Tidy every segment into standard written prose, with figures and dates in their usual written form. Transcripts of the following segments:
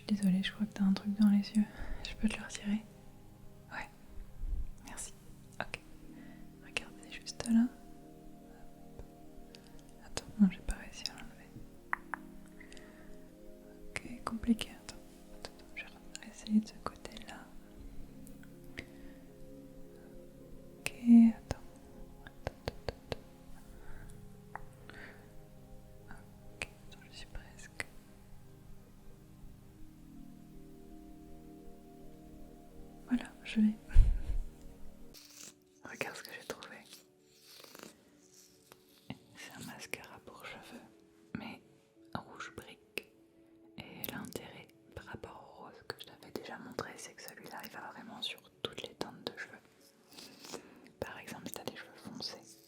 désolée, je crois que t'as un truc dans les yeux. Je peux te le retirer? Ouais, merci. Ok, regarde, c'est juste là. Attends, non, j'ai pas réussi à l'enlever. Ok, compliqué. Attends, je vais essayer de ce côté-là. Ok, attends. Ok, attends, je suis presque. Voilà, je l'ai. Regarde ce que j'ai trouvé. C'est un mascara pour cheveux, mais rouge brique. Et l'intérêt par rapport au rose que je t'avais déjà montré, c'est que celui-là il va vraiment sur toutes les teintes de cheveux. Par exemple, si t'as des cheveux foncés,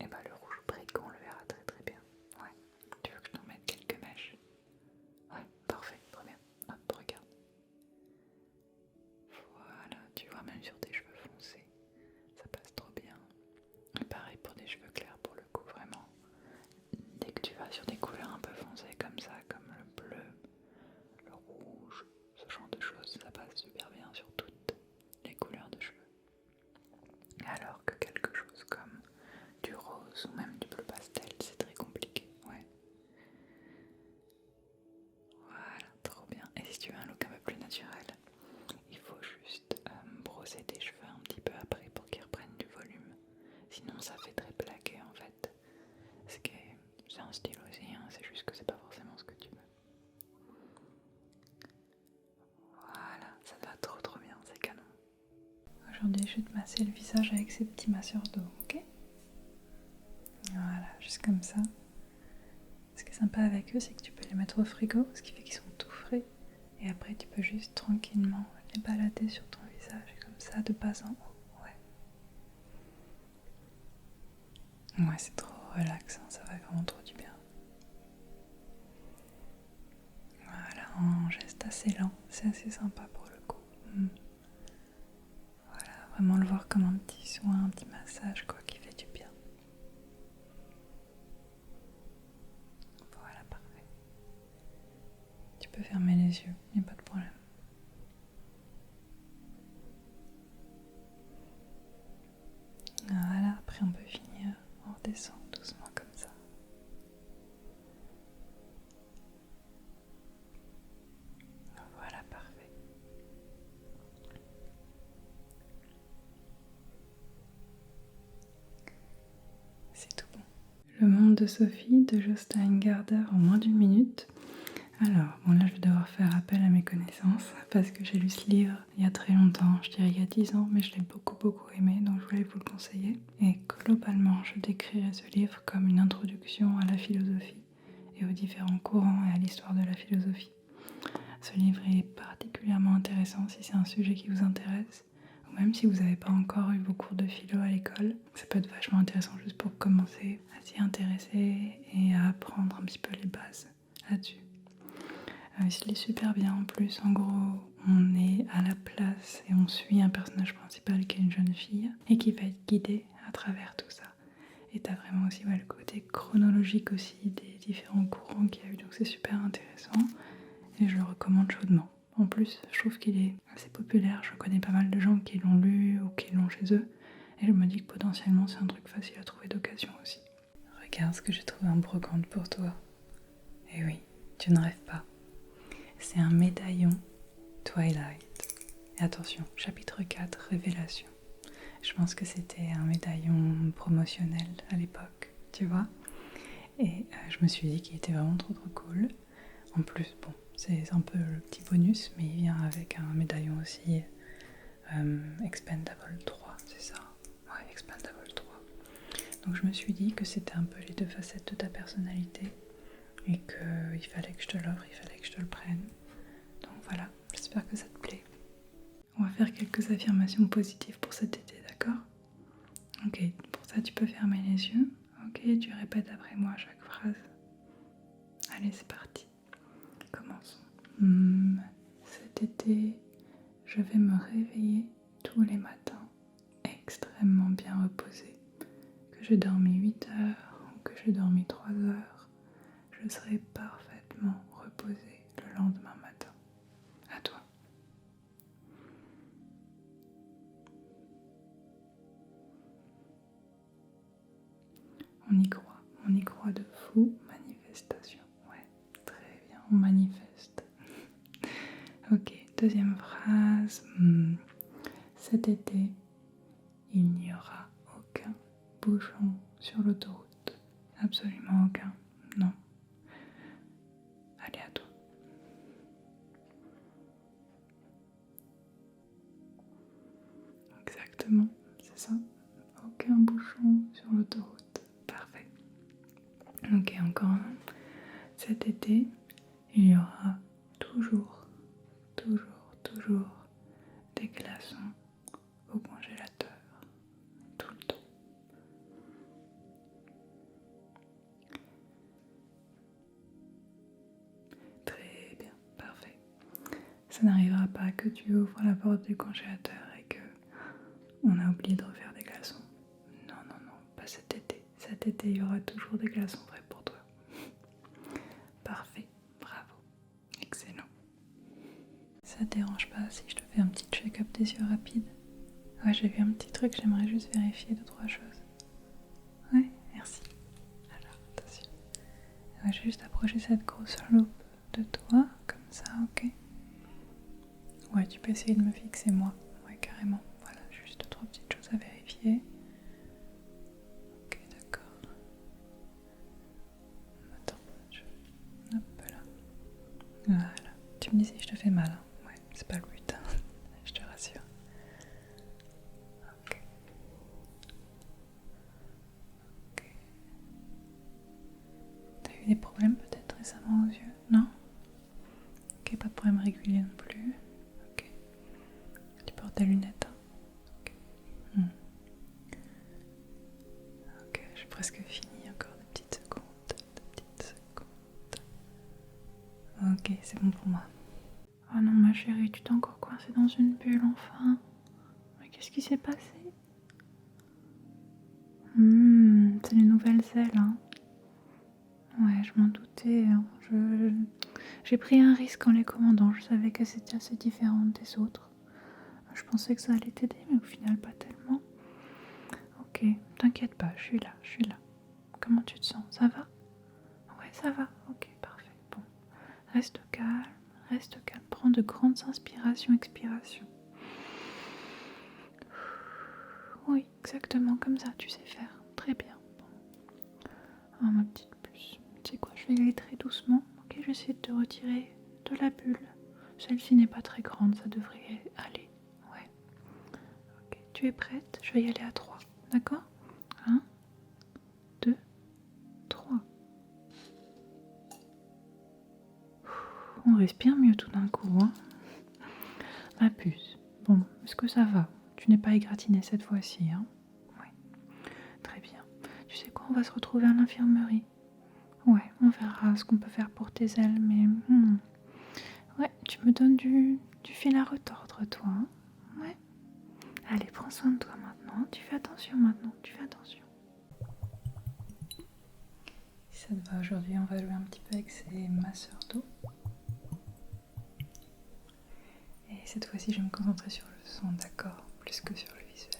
et bah le rouge brique on le verra très très bien. Ouais, tu veux que je t'en mette quelques mèches? Ouais, parfait, très bien. Hop, regarde. Voilà, tu vois, même sur tes cheveux foncés, ça passe trop bien. Et pareil pour des cheveux clairs, pour le coup, vraiment. Dès que tu vas sur des couleurs un peu foncées comme ça, comme le bleu, le rouge, ce genre de choses, ça passe super bien sur toutes les couleurs de cheveux. Alors que quelque chose comme du rose ou même du bleu pastel, c'est très compliqué. Ouais. Voilà, trop bien. Et si tu veux un look un peu plus naturel, il faut juste brosser tes cheveux un petit peu après pour qu'ils reprennent du volume. Sinon ça fait très plaqué en fait. C'est un style aussi, hein, c'est juste que c'est pas forcément ce que tu veux. Voilà, ça te va trop trop bien, c'est canon. Aujourd'hui je vais te masser le visage avec ces petits masseurs d'eau, ok? Voilà, juste comme ça. Ce qui est sympa avec eux, c'est que tu peux les mettre au frigo, ce qui fait qu'ils sont tout frais. Et après tu peux juste tranquillement les balader sur ton visage, comme ça, de bas en haut, ouais. Ouais, c'est trop relaxant, ça va vraiment trop du bien. Voilà, un geste assez lent, c'est assez sympa pour le coup. Voilà, vraiment le voir comme un petit soin, un petit massage, quoi, qui fait du bien. Voilà, parfait. Tu peux fermer les yeux, il n'y a pas de problème. Voilà, après on peut finir, on redescend doucement comme ça. Voilà, parfait. C'est tout bon. Le monde de Sophie de Jostein Garder en moins d'1 minute. Alors, bon là je vais devoir faire appel à mes connaissances parce que j'ai lu ce livre il y a très longtemps, je dirais il y a 10 ans, mais je l'ai beaucoup aimé, donc je voulais vous le conseiller. Et globalement, je décrirais ce livre comme une introduction à la philosophie et aux différents courants et à l'histoire de la philosophie. Ce livre est particulièrement intéressant si c'est un sujet qui vous intéresse, ou même si vous n'avez pas encore eu vos cours de philo à l'école. Ça peut être vachement intéressant juste pour commencer à s'y intéresser et à apprendre un petit peu les bases là-dessus. Il se lit super bien en plus. En gros, on est à la place et on suit un personnage principal qui est une jeune fille et qui va être guidée à travers tout ça. Et t'as vraiment aussi le côté chronologique aussi des différents courants qu'il y a eu, donc c'est super intéressant et je le recommande chaudement. En plus, je trouve qu'il est assez populaire, je connais pas mal de gens qui l'ont lu ou qui l'ont chez eux et je me dis que potentiellement c'est un truc facile à trouver d'occasion aussi. Regarde ce que j'ai trouvé en brocante pour toi. Et oui, tu ne rêves pas. C'est un médaillon Twilight. Et attention, chapitre 4, révélation. Je pense que c'était un médaillon promotionnel à l'époque, tu vois. Et je me suis dit qu'il était vraiment trop cool. En plus, bon, c'est un peu le petit bonus, mais il vient avec un médaillon aussi Expendable 3, c'est ça? Ouais, Expendable 3. Donc je me suis dit que c'était un peu les deux facettes de ta personnalité et qu'il fallait que je te l'offre, il fallait que je te le prenne. Donc voilà, j'espère que ça te plaît. On va faire quelques affirmations positives pour cet été, d'accord? Ok, pour ça tu peux fermer les yeux. Ok, tu répètes après moi chaque phrase. Allez, c'est parti. Commençons. Cet été, je vais me réveiller tous les matins extrêmement bien reposée. Que j'ai dormi 8 heures ou que j'ai dormi 3 heures, je serai parfaitement reposée le lendemain matin. Ok, deuxième phrase. Cet été, il n'y aura aucun bouchon sur l'autoroute. Absolument aucun. Non. Allez, à toi. Exactement, c'est ça. Aucun bouchon sur l'autoroute. Parfait. Ok, encore un. Cet été, il y aura toujours des glaçons au congélateur. Tout le temps. Très bien, parfait. Ça n'arrivera pas que tu ouvres la porte du congélateur et que on a oublié de refaire des glaçons. Non, pas cet été. Cet été, il y aura toujours des glaçons prêts pour toi. Parfait, bravo, excellent. Ça te dérange pas si je te fais un petit check-up des yeux rapide? Ouais, j'ai vu un petit truc, j'aimerais juste vérifier 2-3 choses. Ouais, merci. Alors, attention. Ouais, je vais juste approcher cette grosse loupe de toi, comme ça, ok? Ouais, tu peux essayer de me fixer moi. Ouais, carrément. Voilà, juste 2-3 petites choses à vérifier. Ok, d'accord. Attends, hop là. Voilà. Tu me dis si je te fais mal, hein? Ouais, c'est pas le but, hein. Je te rassure. Ok. Ok. T'as eu des problèmes peut-être récemment aux yeux? Non? Ok, pas de problème régulier non plus. Ok. Tu portes des lunettes, hein? Ok. Ok, j'ai presque fini, encore des petites secondes. Ok, c'est bon pour moi. Oh non, ma chérie, tu t'es encore coincée dans une bulle, enfin. Mais qu'est-ce qui s'est passé? C'est les nouvelles ailes, hein. Ouais, je m'en doutais. Hein. J'ai pris un risque en les commandant. Je savais que c'était assez différent des autres. Je pensais que ça allait t'aider, mais au final, pas tellement. Ok, t'inquiète pas, je suis là. Comment tu te sens? Ça va? Ouais, ça va. Ok, parfait. Bon, reste calme. Prends de grandes inspirations, expirations. Oui, exactement comme ça, tu sais faire. Très bien. Bon. Oh, ma petite puce. Tu sais quoi, je vais aller très doucement. Ok, je vais essayer de te retirer de la bulle. Celle-ci n'est pas très grande, ça devrait aller. Ouais. Ok, tu es prête? Je vais y aller à 3. D'accord? 1, 2, 3. On respire mieux tout d'un coup, hein? Ma puce. Bon, est-ce que ça va? Tu n'es pas égratignée cette fois-ci, hein? Oui. Très bien. Tu sais quoi, on va se retrouver à l'infirmerie. Ouais, on verra ce qu'on peut faire pour tes ailes, mais... Ouais, tu me donnes du fil à retordre, toi. Hein? Ouais. Allez, prends soin de toi maintenant. Tu fais attention maintenant, Si ça te va, aujourd'hui, on va jouer un petit peu avec ces masseurs d'eau. Et cette fois-ci, je vais me concentrer sur le son, d'accord, plus que sur le visuel.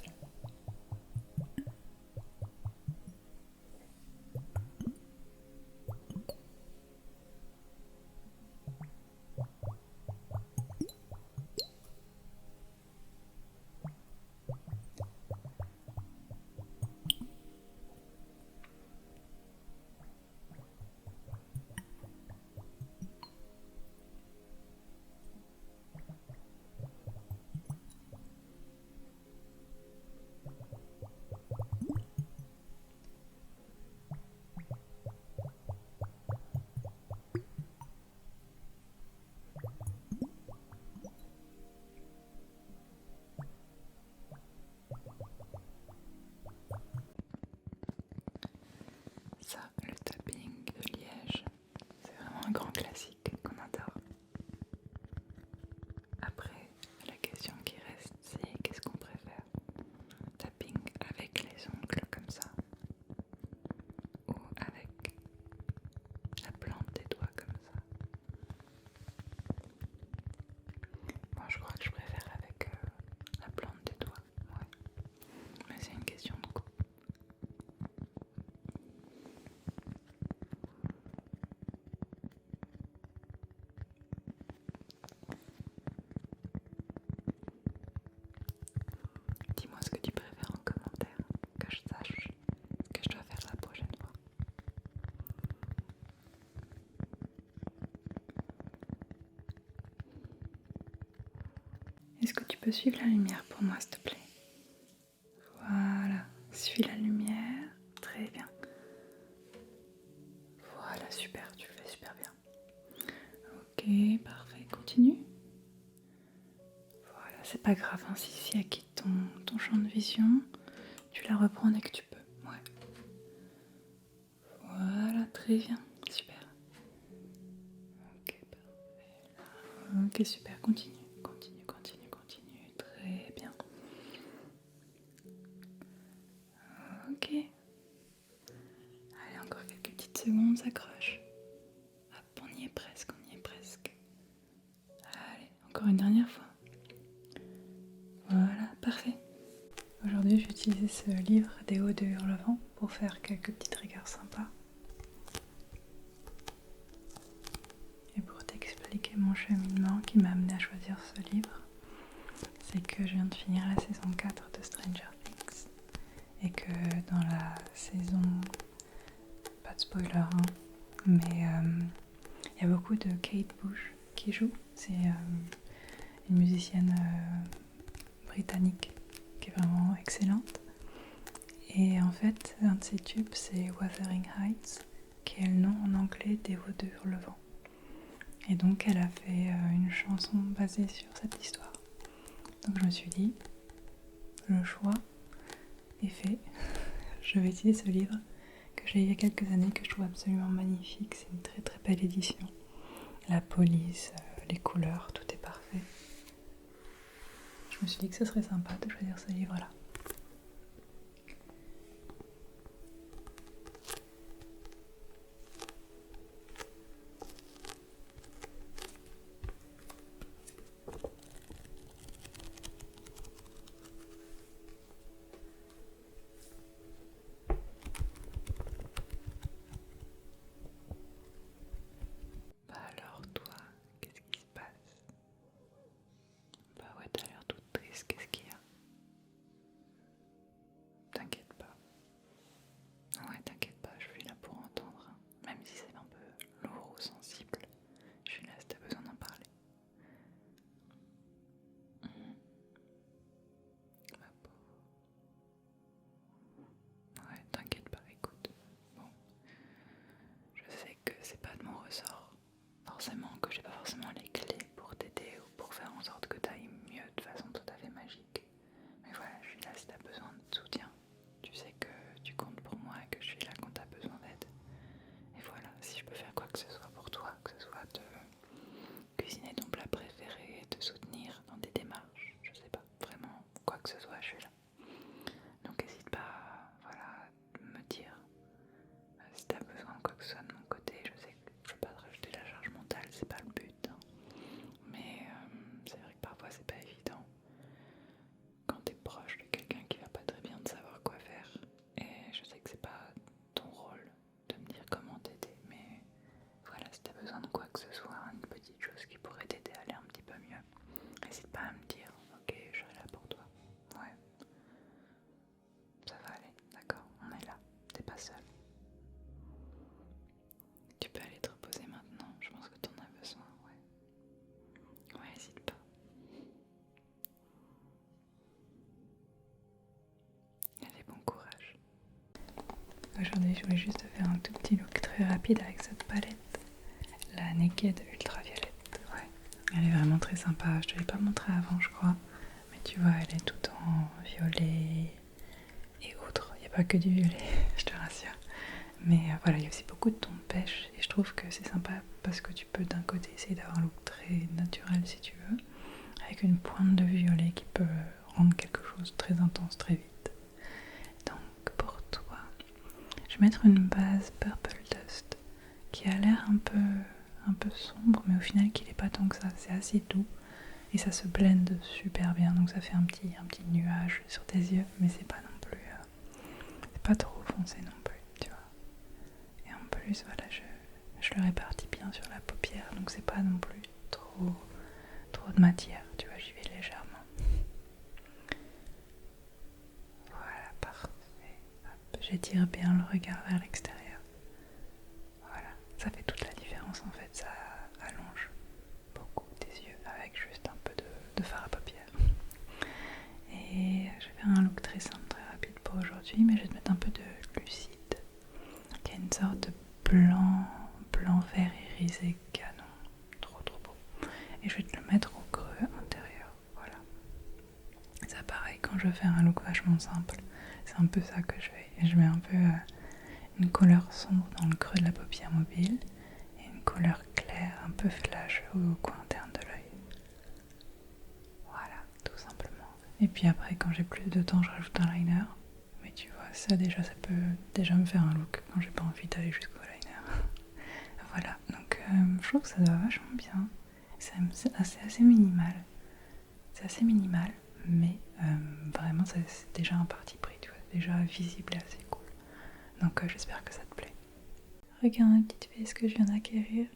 Ça, le tapping de Liège, c'est vraiment un grand classique qu'on adore. Après, la question qui reste, c'est qu'est-ce qu'on préfère? Tapping avec les ongles comme ça, ou avec la plante des doigts comme ça? Moi, je crois que je préfère avec la plante des doigts, ouais. Mais c'est une question de goût. ce que tu préfères en commentaire, que je sache ce que je dois faire la prochaine fois. Est-ce que tu peux suivre la lumière pour moi, s'il te plaît? Voilà, suis la lumière, très bien. Voilà, super, tu le fais super bien. Ok, parfait, continue. Voilà, c'est pas grave, hein, si elle quitte ton champ de vision, tu la reprends dès que tu peux. Ouais. Voilà, très bien, super. Ok, parfait. Ok, super, continue, très bien. Ok. Allez, encore quelques petites secondes, s'accroche. Hop, on y est presque, Allez, encore une dernière fois. Voilà, parfait. Aujourd'hui, j'ai utilisé ce livre des Hauts de Hurlevent pour faire quelques petits triggers sympas. Et pour t'expliquer mon cheminement qui m'a amené à choisir ce livre, c'est que je viens de finir la saison 4 de Stranger Things et que dans la saison, pas de spoiler, hein, mais il y a beaucoup de Kate Bush qui joue. C'est une musicienne britannique qui est vraiment excellente. Et en fait, un de ses tubes, c'est Wuthering Heights, qui est le nom en anglais des Hauts de Hurlevent. Et donc, elle a fait une chanson basée sur cette histoire. Donc, je me suis dit, le choix est fait. Je vais utiliser ce livre que j'ai lu il y a quelques années, que je trouve absolument magnifique. C'est une très très belle édition. La police, les couleurs, tout est parfait. Je me suis dit que ce serait sympa de choisir ce livre-là. Bah alors toi, qu'est-ce qui se passe? Bah ouais, t'as l'air toute triste, qu'est-ce qu'il y a? T'inquiète pas. Ouais, t'inquiète pas, je suis là pour entendre, hein. Même si c'est un peu lourd ou sensible, je suis là si t'as besoin d'en parler. Ma pauvre. Ouais, t'inquiète pas, écoute. Bon, je sais que c'est pas de mon ressort, forcément, que j'ai pas forcément les clés pour t'aider ou pour faire en sorte que t'ailles mieux de façon tout à fait magique. Mais voilà, je suis là si t'as besoin de soutien. Tu sais que tu comptes pour moi et que je suis là quand t'as besoin d'aide. Et voilà, si je peux faire quoi que ce soit pour toi, que ce soit te cuisiner ton plat préféré, te soutenir dans des démarches, je sais pas, vraiment, quoi que ce soit, je suis là. Donc n'hésite pas, voilà, à me dire si t'as besoin de quoi que ce soit de mon côté. Je sais que je veux pas te rajouter la charge mentale, c'est pas le but, hein. Mais c'est vrai que parfois c'est pas évident quand t'es proche de quelqu'un qui va pas très bien de savoir quoi faire. Et je sais que c'est pas ton rôle de me dire comment t'aider, mais voilà, si t'as besoin de quoi que ce soit, une petite chose qui pourrait t'aider à aller un petit peu mieux, n'hésite pas à me dire, ok, je serai là pour toi. Ouais, ça va aller, d'accord, on est là, t'es pas seul. Tu peux aller te reposer maintenant, je pense que t'en as besoin, ouais. Ouais, n'hésite pas. Allez, bon courage. Aujourd'hui, je voulais juste te faire un tout petit look très rapide avec cette palette, la Naked Ultraviolette. Ouais, elle est vraiment très sympa. Je te l'ai pas montré avant, je crois, mais tu vois, elle est toute en violet et autres. Il n'y a pas que du violet, je te rassure. Mais voilà, il y a aussi beaucoup de tons de pêche et je trouve que c'est sympa parce que tu peux d'un côté essayer d'avoir un look très naturel si tu veux, avec une pointe de violet qui peut rendre quelque chose de très intense très vite. Donc pour toi, je vais mettre une base Purple Dust qui a l'air un peu sombre, mais au final qui n'est pas tant que ça, c'est assez doux et ça se blende super bien, donc ça fait un petit nuage sur tes yeux, mais c'est pas non plus, c'est pas trop foncé non plus, tu vois. Et en plus, voilà, je le répartis bien sur la paupière, donc c'est pas non plus trop de matière, tu vois, j'y vais légèrement. j'étire bien le regard vers l'extérieur. Voilà, ça fait toute la différence en fait, ça allonge beaucoup tes yeux avec juste un peu de fard à paupières. Et je vais faire un look très simple, très rapide pour aujourd'hui, mais je vais te mettre un peu de lucide, qui est une sorte de blanc vert irisé canon, trop beau. Et je vais te le mettre au creux intérieur, voilà. Ça pareil, quand je veux faire un look vachement simple, c'est un peu ça que je fais. Et je mets un peu une couleur sombre dans le creux de la paupière mobile et une couleur claire, un peu flash au coin interne de l'œil. Voilà, tout simplement. Et puis après, quand j'ai plus de temps, je rajoute un liner. Mais tu vois, ça peut déjà me faire un look quand j'ai pas envie d'aller jusqu'au liner. Voilà, donc je trouve que ça va vachement bien. C'est assez minimal. C'est assez minimal, mais vraiment c'est déjà un parti pris, tu vois, déjà visible et assez cool. Donc j'espère que ça te plaît. Regarde un petit peu ce que je viens d'acquérir.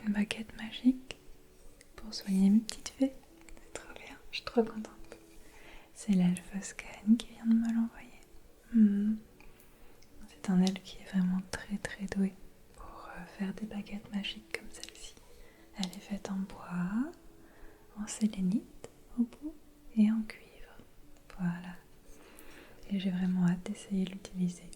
Une baguette magique pour soigner mes petites fées. C'est trop bien, je suis trop contente. C'est l'elfe Scan qui vient de me l'envoyer. C'est un elfe qui est vraiment très doué pour faire des baguettes magiques comme celle-ci. Elle est faite en bois, en sélénite au bout et en cuivre. Voilà. Et j'ai vraiment hâte d'essayer de l'utiliser.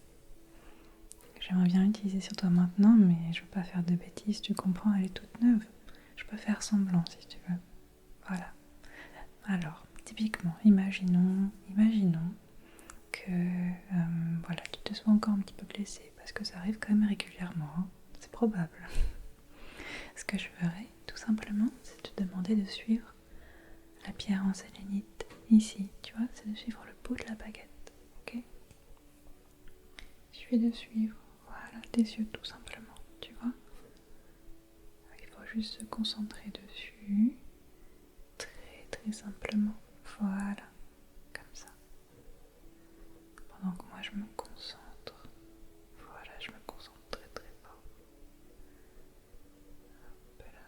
J'aimerais bien l'utiliser sur toi maintenant, mais je veux pas faire de bêtises, tu comprends, elle est toute neuve. Je peux faire semblant si tu veux. Voilà. Alors, typiquement, imaginons que voilà, tu te sois encore un petit peu blessé, parce que ça arrive quand même régulièrement, hein. C'est probable. Ce que je ferais, tout simplement, c'est te demander de suivre la pierre en sélénite. Ici, tu vois, c'est de suivre le bout de la baguette, ok? Je vais de suivre, voilà, tes yeux tout simplement, tu vois? Il faut juste se concentrer dessus, très simplement, voilà, comme ça. Pendant que moi je me concentre, voilà, je me concentre très fort. Hop là.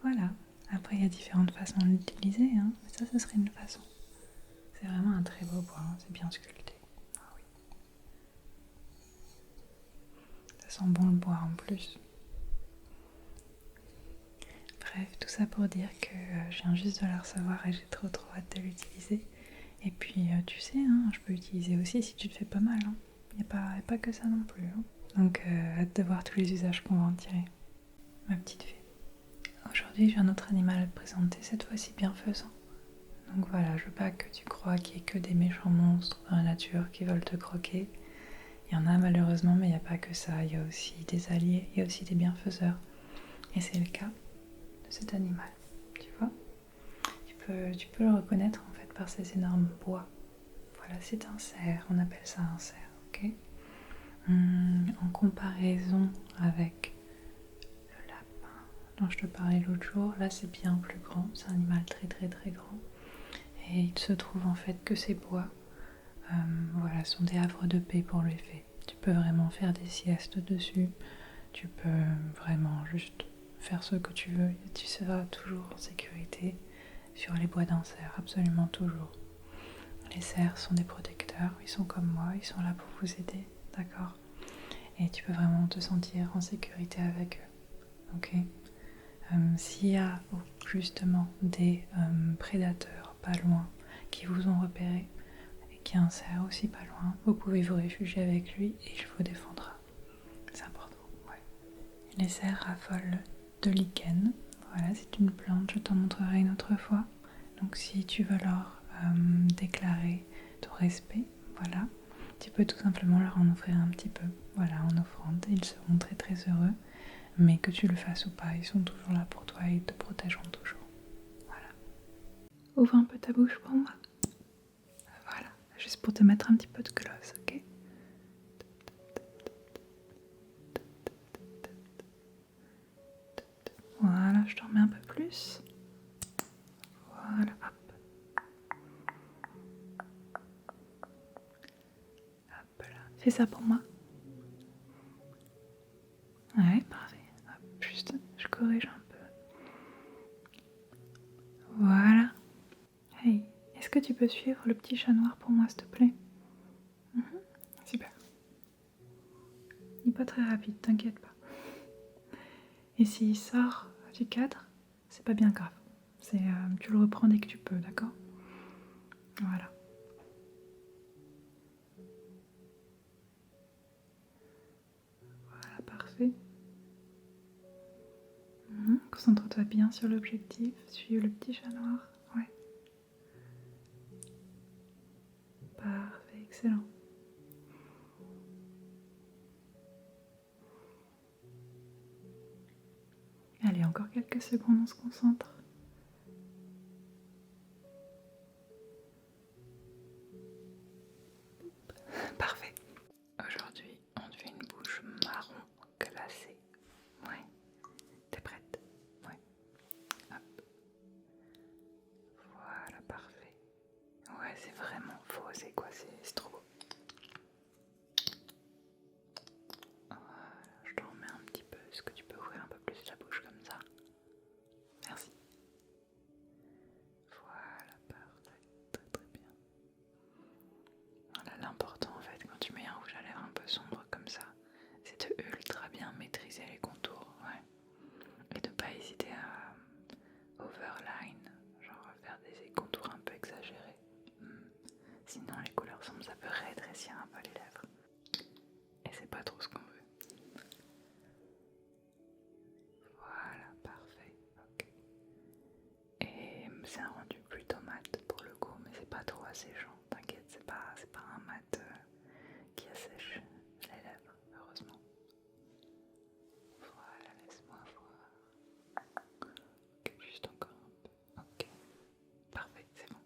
Voilà, après il y a différentes façons de l'utiliser, hein. Mais ça serait une façon. C'est vraiment un très beau bois, hein. C'est bien sculpté. Ah oui. Ça sent bon le bois en plus. Bref, tout ça pour dire que je viens juste de la recevoir et j'ai trop hâte de l'utiliser. Et puis tu sais, hein, je peux l'utiliser aussi si tu te fais pas mal. Hein. Il n'y a pas que ça non plus. Hein. Donc hâte de voir tous les usages qu'on va en tirer. Ma petite fée. Aujourd'hui j'ai un autre animal à te présenter, cette fois-ci bienfaisant. Donc voilà, je veux pas que tu crois qu'il y ait que des méchants monstres dans la nature qui veulent te croquer. Il y en a malheureusement, mais il n'y a pas que ça. Il y a aussi des alliés, il y a aussi des bienfaiseurs. Et c'est le cas de cet animal, tu vois. Tu peux le reconnaître en fait par ces énormes bois. Voilà, c'est un cerf, on appelle ça un cerf, ok. En comparaison avec le lapin dont je te parlais l'autre jour, là c'est bien plus grand, c'est un animal très grand. Et il se trouve en fait que ces bois voilà, sont des havres de paix pour les fées. Tu peux vraiment faire des siestes dessus, tu peux vraiment juste faire ce que tu veux et tu seras toujours en sécurité sur les bois d'un cerf, absolument toujours. Les cerfs sont des protecteurs, ils sont comme moi, ils sont là pour vous aider, d'accord? Et tu peux vraiment te sentir en sécurité avec eux, ok? S'il y a justement des prédateurs pas loin qui vous ont repéré et qu'il y a un cerf aussi pas loin, vous pouvez vous réfugier avec lui et il vous défendra. C'est important, ouais. Les cerfs raffolent de lichen, voilà, c'est une plante, je t'en montrerai une autre fois. Donc si tu veux leur déclarer ton respect, voilà, tu peux tout simplement leur en offrir un petit peu, voilà, en offrande. Ils seront très heureux, mais que tu le fasses ou pas, ils sont toujours là pour toi et ils te protégeront toujours. Voilà. Ouvre un peu ta bouche pour moi. Voilà, juste pour te mettre un petit peu de gloss, ok? Voilà, je t'en mets un peu plus. Voilà, hop. Hop là. Fais ça pour moi. Ouais, parfait. Hop, juste, je corrige un peu. Voilà. Hey, est-ce que tu peux suivre le petit chat noir pour moi, s'il te plaît? Super. Il n'est pas très rapide, t'inquiète pas. Et s'il sort du cadre, c'est pas bien grave. Tu le reprends dès que tu peux, d'accord? Voilà. Voilà, parfait. Concentre-toi bien sur l'objectif. Suis le petit chat noir. Ouais. Parfait, excellent. Allez, encore quelques secondes, on se concentre. Parfait. Aujourd'hui, on te fait une bouche marron glacée. Ouais. T'es prête? Ouais. Hop. Voilà, parfait. Ouais, c'est vraiment faux, c'est quoi? C'est trop beau. Voilà, je t'en remets un petit peu. Est-ce que tu peux ouvrir un peu plus la bouche comme ça? Merci. Voilà, parfait. Très très bien. Voilà, l'important en fait quand tu mets un rouge à lèvres un peu sombre comme ça, c'est de ultra bien maîtriser les contours, ouais. Et de pas hésiter à overline, genre faire des contours un peu exagérés. Sinon les couleurs sombres ça peut rétrécir un peu les lèvres. Et c'est pas trop ce qu'on veut. Voilà, parfait, ok. Et c'est un rendu plutôt mat pour le coup, mais c'est pas trop asséchant, t'inquiète, c'est pas un mat qui assèche les lèvres, heureusement. Voilà, laisse-moi voir. Ok, juste encore un peu. Ok, parfait, c'est bon.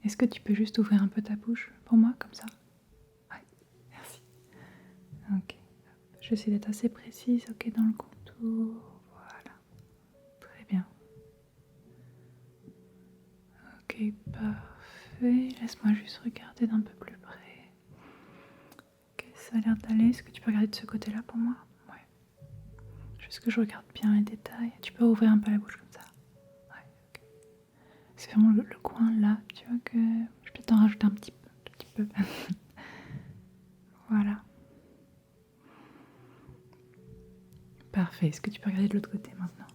Est-ce que tu peux juste ouvrir un peu ta bouche pour moi, comme ça? Ouais, merci. Ok, j'essaie d'être assez précise, ok, dans le contour. Voilà, très bien. Ok, parfait. Laisse-moi juste regarder d'un peu plus près. Ok, ça a l'air d'aller. Est-ce que tu peux regarder de ce côté-là pour moi? Ouais. Juste que je regarde bien les détails. Tu peux ouvrir un peu la bouche comme ça? Ouais, ok. C'est vraiment le coin là, tu vois que... Je vais t'en rajouter un petit peu. Voilà. Parfait. Est-ce que tu peux regarder de l'autre côté maintenant?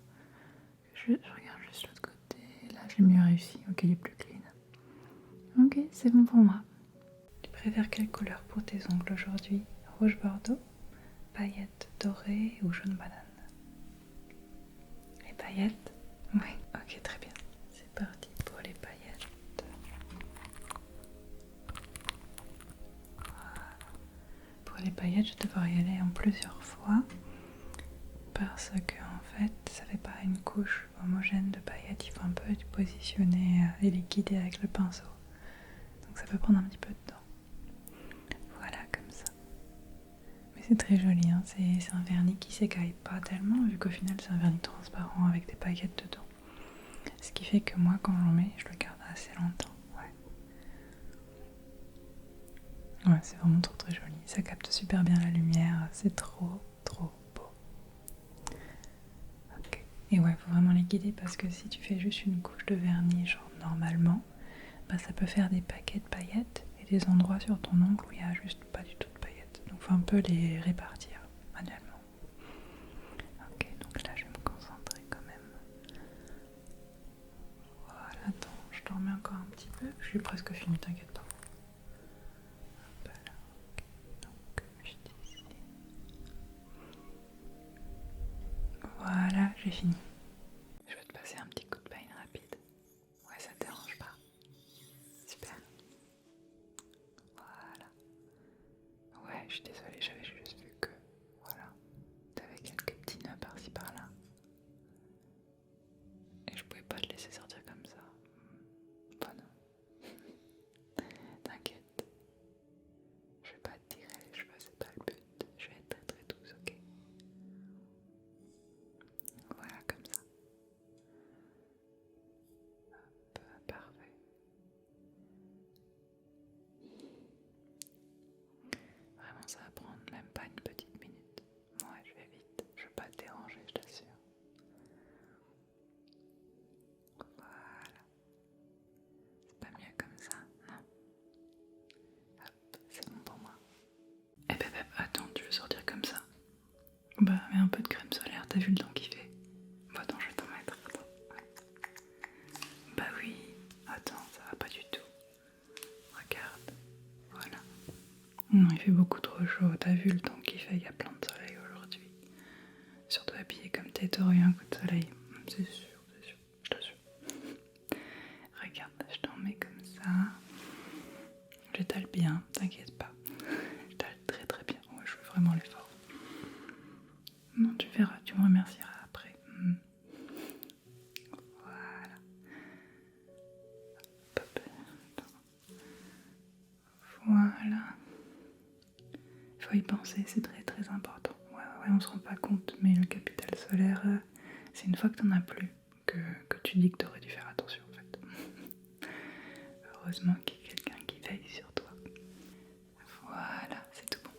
Je regarde juste l'autre côté. Là, j'ai mieux réussi. Ok, il est plus clean. Ok, c'est bon pour moi. Tu préfères quelle couleur pour tes ongles aujourd'hui? Rouge bordeaux, paillettes dorées ou jaune banane? Les paillettes? Oui. Ok, très bien. C'est parti pour les paillettes. Voilà. Pour les paillettes, je vais devoir y aller en plusieurs fois parce que en fait, ça fait pas une couche homogène de paillettes. Il faut un peu être positionné et les guider avec le pinceau. Donc ça peut prendre un petit peu de temps. Voilà, comme ça. Mais c'est très joli, hein. C'est un vernis qui s'écaille pas tellement, vu qu'au final c'est un vernis transparent avec des paillettes dedans. Ce qui fait que moi, quand j'en mets, je le garde assez longtemps. Ouais, c'est vraiment trop très joli. Ça capte super bien la lumière. C'est trop beau. Ok. Et ouais, faut vraiment les guider parce que si tu fais juste une couche de vernis, genre normalement, bah ça peut faire des paquets de paillettes et des endroits sur ton ongle où il n'y a juste pas du tout de paillettes. Donc faut un peu les répartir manuellement. Ok, donc là je vais me concentrer quand même. Voilà, attends, je t'en remets encore un petit peu. Je suis presque finie, t'inquiète pas. Hop là, ok, donc juste ici. Voilà, j'ai fini. Je vais te passer un petit coup de paille rapide. Ouais, ça te dérange pas? Super. Voilà. Ouais, je suis désolée, j'avais juste vu que, voilà, t'avais quelques petits nœuds par-ci par-là. Et je pouvais pas te laisser sortir comme ça. Enfin non. T'inquiète. Je vais pas te tirer les cheveux, c'est pas le but. Je vais être très très douce, ok? Voilà, comme fait beaucoup trop chaud. T'as vu le temps qu'il fait, il y a plein de soleil aujourd'hui. Surtout habillé comme t'es, t'aurais eu un coup de soleil. C'est sûr, je t'assure. Regarde, je t'en mets comme ça. J'étale bien, t'inquiète pas. J'étale très très bien. Ouais, je fais vraiment l'effort. Non, tu verras, tu me remercieras après. Voilà. Hop. Voilà. Il faut y penser, c'est très très important. Ouais, on se rend pas compte, mais le capital solaire, c'est une fois que t'en as plus que tu dis que t'aurais dû faire attention en fait. Heureusement qu'il y a quelqu'un qui veille sur toi. Voilà, c'est tout bon.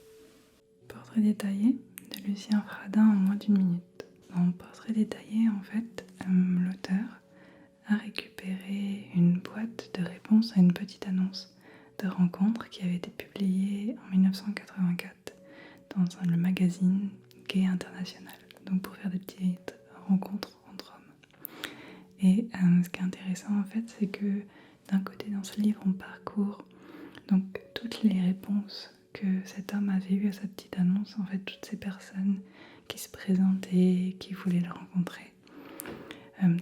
Portrait détaillé de Lucien Fradin en moins d'1 minute. Dans le portrait détaillé, en fait, l'auteur a récupéré une boîte de réponses à une petite annonce de rencontre qui avait été publiée en 1984 dans le magazine Gay International, donc pour faire des petites rencontres entre hommes. Et ce qui est intéressant en fait, c'est que d'un côté dans ce livre, on parcourt donc toutes les réponses que cet homme avait eues à sa petite annonce, en fait toutes ces personnes qui se présentaient, qui voulaient le rencontrer.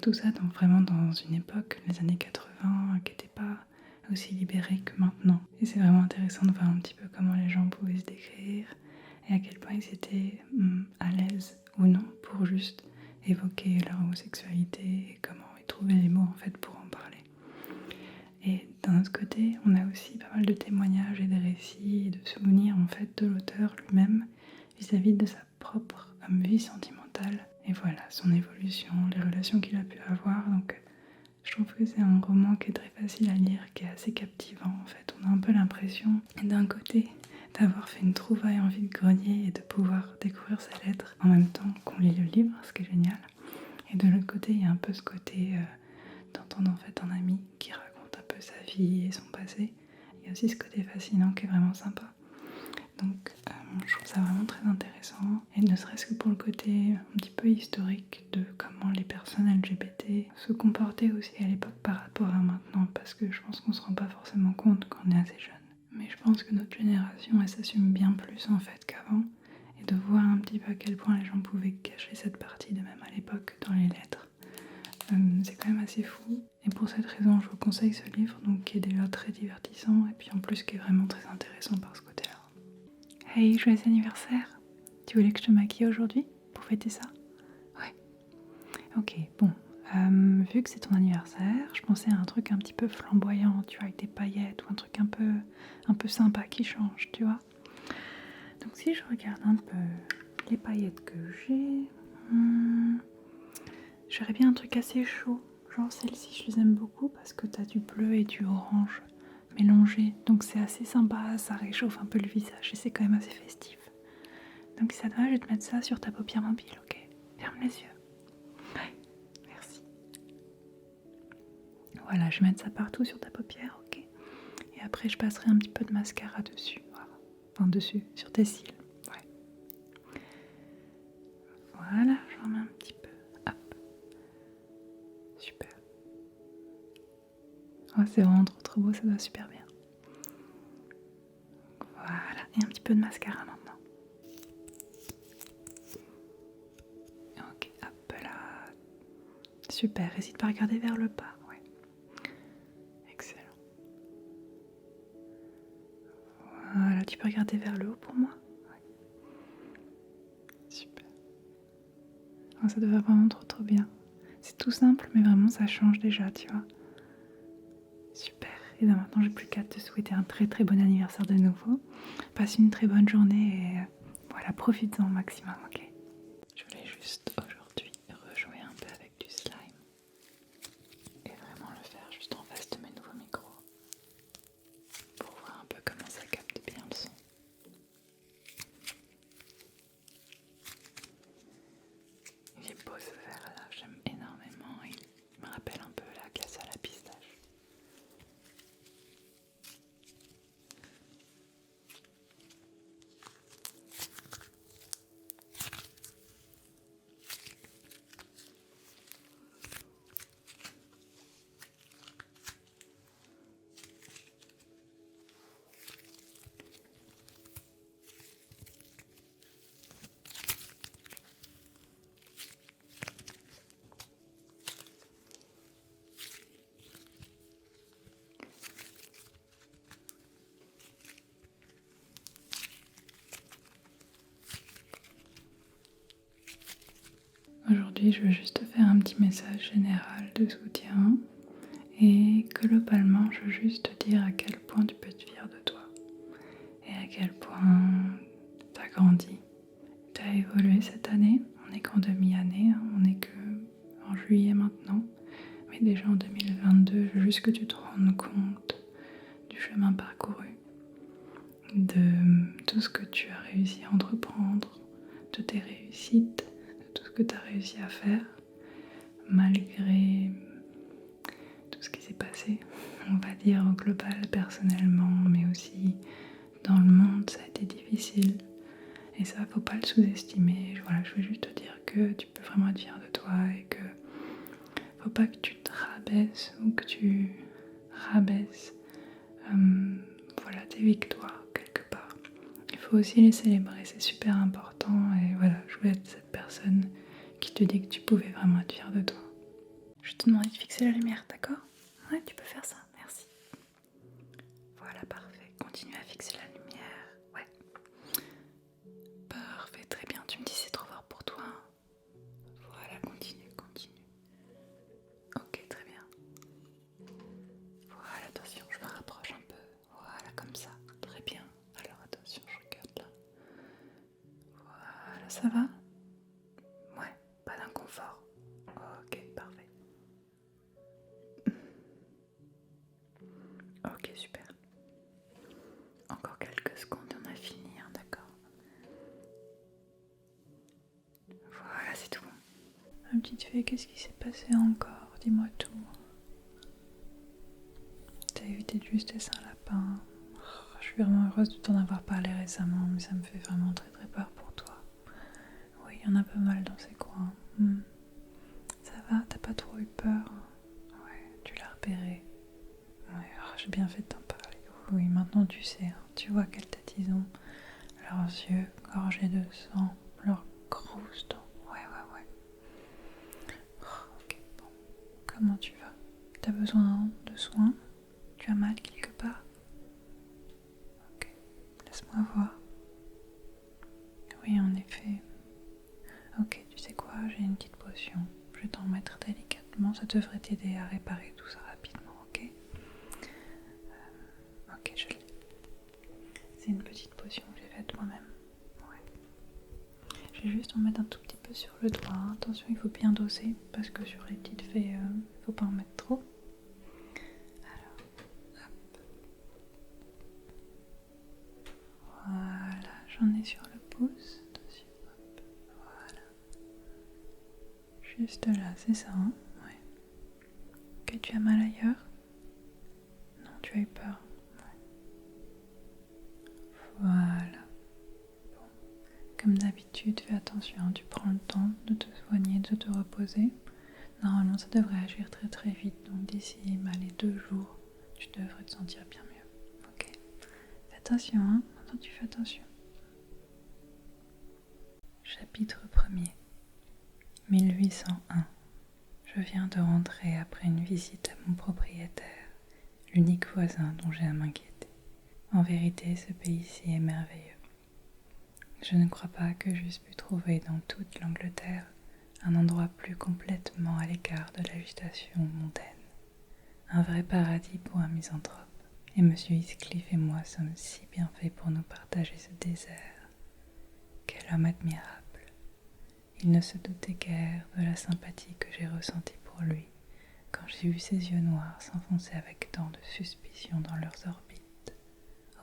Tout ça vraiment dans une époque, les années 80, qui n'était pas aussi libérée que maintenant. Et c'est vraiment intéressant de voir un petit peu comment les gens pouvaient se décrire et à quel point ils étaient à l'aise ou non pour juste évoquer leur homosexualité et comment ils trouvaient les mots en fait pour en parler. Et d'un autre côté, on a aussi pas mal de témoignages et de récits et de souvenirs en fait de l'auteur lui-même vis-à-vis de sa propre vie sentimentale. Et voilà, son évolution, les relations qu'il a pu avoir. Donc je trouve que c'est un roman qui est très facile à lire, qui est assez captivant en fait. On a un peu l'impression, d'un côté, d'avoir fait une trouvaille en vide-grenier et de pouvoir découvrir ses lettres en même temps qu'on lit le livre, ce qui est génial. Et de l'autre côté, il y a un peu ce côté d'entendre en fait un ami qui raconte un peu sa vie et son passé. Il y a aussi ce côté fascinant qui est vraiment sympa. Donc je trouve ça vraiment très intéressant, et ne serait-ce que pour le côté un petit peu historique de comment les personnes LGBT se comportaient aussi à l'époque par rapport à maintenant, parce que je pense qu'on se rend pas forcément compte quand on est assez jeune. Mais je pense que notre génération, elle s'assume bien plus en fait qu'avant, et de voir un petit peu à quel point les gens pouvaient cacher cette partie de même à l'époque dans les lettres. C'est quand même assez fou, et pour cette raison je vous conseille ce livre, donc qui est déjà très divertissant et puis en plus qui est vraiment très intéressant par ce côté-là. Hey, joyeux anniversaire! Tu voulais que je te maquille aujourd'hui pour fêter ça? Ouais. Ok, bon, vu que c'est ton anniversaire, je pensais à un truc un petit peu flamboyant, tu vois, avec des paillettes ou un truc un peu sympa qui change, tu vois. Donc si je regarde un peu les paillettes que j'ai, j'aurais bien un truc assez chaud. Genre celles-ci, je les aime beaucoup parce que t'as du bleu et du orange mélangé. Donc c'est assez sympa, ça réchauffe un peu le visage et c'est quand même assez festif. Donc si ça te va, je vais te mettre ça sur ta paupière mobile, ok? Ferme les yeux. Ouais, merci. Voilà, je vais mettre ça partout sur ta paupière, ok? Et après, je passerai un petit peu de mascara dessus. Voilà. Enfin, dessus, sur tes cils. Ouais. Voilà, j'en mets un petit peu. Hop. Super. Oh, c'est vraiment trop beau, ça va super bien. Voilà, et un petit peu de mascara maintenant. Ok, hop là. Super, n'hésite pas à regarder vers le bas, ouais. Excellent. Voilà, tu peux regarder vers le haut pour moi? Ouais. Super. Oh, ça devrait vraiment trop bien. C'est tout simple, mais vraiment ça change déjà, tu vois. Super. Et bien maintenant, j'ai plus qu'à te souhaiter un très bon anniversaire de nouveau. Passe une très bonne journée et voilà, profite-en au maximum, ok? Je voulais juste aujourd'hui rejouer un peu avec du slime et vraiment le faire juste en face de mes nouveaux micros pour voir un peu comment ça capte bien le son. Il est beau ce verre là, j'aime énormément, il me rappelle un peu la glace à la pistache. Aujourd'hui, je veux juste te faire un petit message général de soutien et globalement, je veux juste te dire à quel point tu peux être fier de toi et à quel point tu as grandi, tu as évolué cette année. On n'est qu'en demi-année, hein, on n'est que en juillet maintenant, mais déjà en 2022, je veux juste que tu te rendes compte du chemin parcouru, de tout ce que tu as réussi à entreprendre, de tes réussites, de tout ce que tu as réussi à faire, malgré tout ce qui s'est passé, on va dire au global, personnellement, mais aussi dans le monde, ça a été difficile. Et ça, faut pas le sous-estimer. Voilà, je veux juste te dire que tu peux vraiment être fier de toi et que faut pas que tu te rabaisses ou que tu rabaisses voilà, tes victoires quelque part. Il faut aussi les célébrer, c'est super important. Et voilà, je voulais être cette personne qui te dit que tu pouvais vraiment être fier de toi. Je te demande de fixer la lumière, d'accord? Ouais, tu peux faire ça, merci. Voilà, parfait. Continue à fixer la lumière. Ouais. Parfait, très bien. Tu me dis c'est trop fort pour toi. Voilà, continue. Ok, très bien. Voilà, attention, je me rapproche un peu. Voilà, comme ça. Très bien. Alors attention, je regarde là. Voilà, ça va? Ouais, pas d'inconfort. Ok, parfait. Ok, super. Encore quelques secondes, on a fini, hein, d'accord. Voilà, c'est tout bon. Ma petite fée, qu'est-ce qui s'est passé encore? Dis-moi tout. T'as évité juste les Saint-Lapin. Je suis vraiment heureuse de t'en avoir parlé récemment, mais ça me fait vraiment très très peur pour toi. Oui, il y en a pas mal dans ces coins. Ça va? T'as pas trop eu peur? Ouais, tu l'as repéré. Ouais, j'ai bien fait de t'en parler. Oui, maintenant tu sais, hein, tu vois quelle tête ils ont. Leurs yeux gorgés de sang, leurs grosses dents. Ouais. Ok, bon. Comment tu vas? T'as besoin de soins? Tu as mal quelque part? Ok, laisse-moi voir. Oui, en effet. Ok, tu sais quoi? J'ai une petite potion. Je vais t'en mettre délicatement. Ça devrait t'aider à réparer tout ça rapidement, ok? Ok, je l'ai. C'est une petite potion que j'ai faite moi-même. Ouais. Je vais juste en mettre un tout petit peu sur le doigt. Attention, il faut bien doser parce que sur les petites fées, il faut pas en mettre trop. Alors, hop. Voilà, j'en ai sur le pouce. Attention, hop. Voilà. Juste là, c'est ça, hein? Ouais. Ok, tu as mal ailleurs? Non, tu as eu peur. Voilà. Bon. Comme d'habitude, fais attention, hein, tu prends le temps de te soigner, de te reposer. Normalement, ça devrait agir très très vite, donc d'ici les 2 jours, tu devrais te sentir bien mieux. Ok? Fais attention, hein? Maintenant, tu fais attention. Chapitre 1er 1801. Je viens de rentrer après une visite à mon propriétaire, l'unique voisin dont j'ai à m'inquiéter. En vérité, ce pays-ci est merveilleux. Je ne crois pas que j'eusse pu trouver dans toute l'Angleterre un endroit plus complètement à l'écart de l'agitation mondaine. Un vrai paradis pour un misanthrope. Et M. Heathcliff et moi sommes si bien faits pour nous partager ce désert. Quel homme admirable. Il ne se doutait guère de la sympathie que j'ai ressentie pour lui quand j'ai vu ses yeux noirs s'enfoncer avec tant de suspicion dans leurs orbites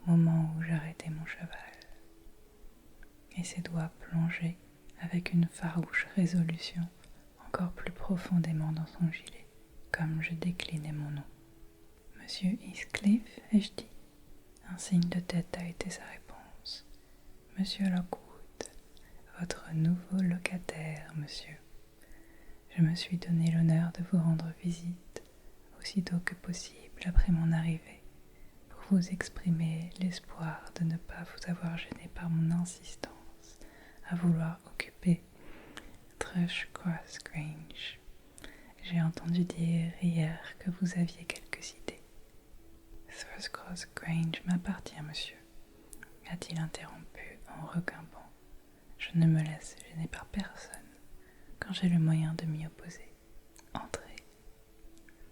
au moment où j'arrêtais mon cheval, et ses doigts plongés avec une farouche résolution encore plus profondément dans son gilet, comme je déclinais mon nom. Monsieur Heathcliff, ai-je dit? Un signe de tête a été sa réponse. Monsieur Lockwood, votre nouveau locataire, monsieur. Je me suis donné l'honneur de vous rendre visite aussitôt que possible après mon arrivée, pour vous exprimer l'espoir de ne pas vous avoir gêné par mon insistance à vouloir occuper Thrushcross Grange. J'ai entendu dire hier que vous aviez quelques idées. Thrushcross Grange m'appartient, monsieur, a-t-il interrompu en requimbant. Je ne me laisse gêner par personne. quand j'ai le moyen de m'y opposer. Entrer.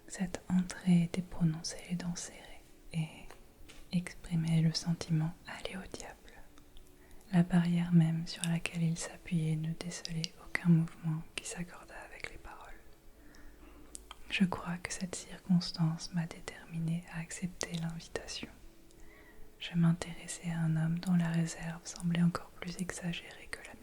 Cette entrée était prononcer les dents serrées et exprimer le sentiment aller au diable. La barrière même sur laquelle il s'appuyait ne décelait aucun mouvement qui s'accorda avec les paroles. Je crois que cette circonstance m'a déterminée à accepter l'invitation. Je m'intéressais à un homme dont la réserve semblait encore plus exagérée que la